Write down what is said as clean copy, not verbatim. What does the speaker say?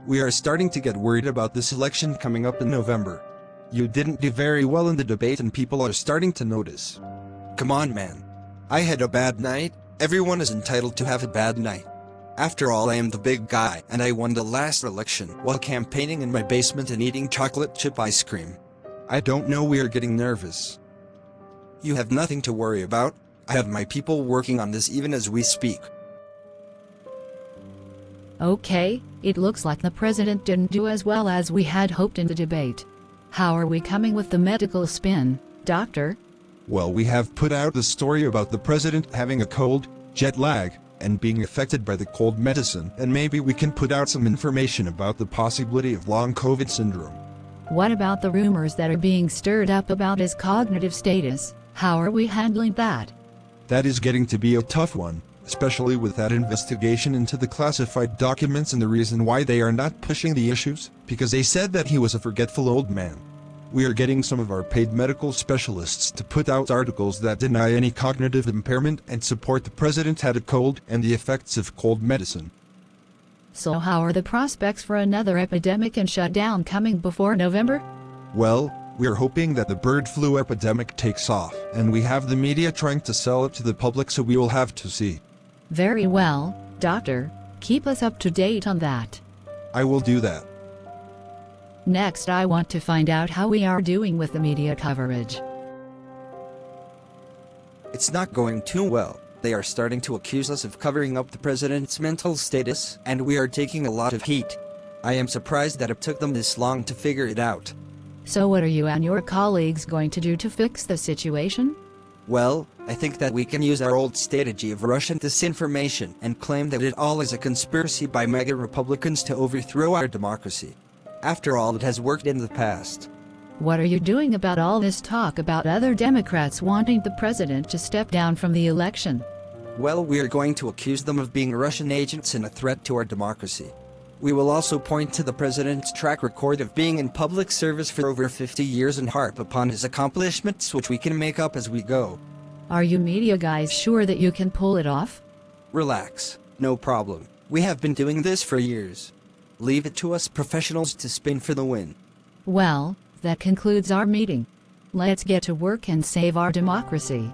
We are starting to get worried about this election coming up in November. You didn't do very well in the debate and people are starting to notice. Come on, man. I had a bad night. Everyone is entitled to have a bad night. After all, I am the big guy and I won the last election while campaigning in my basement and eating chocolate chip ice cream. I don't know, we are getting nervous. You have nothing to worry about. I have my people working on this even as we speak. Okay, it looks like the president didn't do as well as we had hoped in the debate. How are we coming with the medical spin, doctor? Well, we have put out the story about the president having a cold, jet lag, and being affected by the cold medicine, and maybe we can put out some information about the possibility of long COVID syndrome. What about the rumors that are being stirred up about his cognitive status? How are we handling that? That is getting to be a tough one, especially with that investigation into the classified documents and the reason why they are not pushing the issues, because they said that he was a forgetful old man. We are getting some of our paid medical specialists to put out articles that deny any cognitive impairment and support the president had a cold and the effects of cold medicine. So how are the prospects for another epidemic and shutdown coming before November? Well, we are hoping that the bird flu epidemic takes off, and we have the media trying to sell it to the public, so we will have to see. Very well, doctor. Keep us up to date on that. I will do that. Next, I want to find out how we are doing with the media coverage. It's not going too well. They are starting to accuse us of covering up the president's mental status, and we are taking a lot of heat. I am surprised that it took them this long to figure it out. So what are you and your colleagues going to do to fix the situation? Well, I think that we can use our old strategy of Russian disinformation and claim that it all is a conspiracy by MAGA Republicans to overthrow our democracy. After all, it has worked in the past. What are you doing about all this talk about other Democrats wanting the president to step down from the election? Well, we are going to accuse them of being Russian agents and a threat to our democracy. We will also point to the president's track record of being in public service for over 50 years and harp upon his accomplishments, which we can make up as we go. Are you media guys sure that you can pull it off? Relax, no problem. We have been doing this for years. Leave it to us professionals to spin for the win. Well, that concludes our meeting. Let's get to work and save our democracy.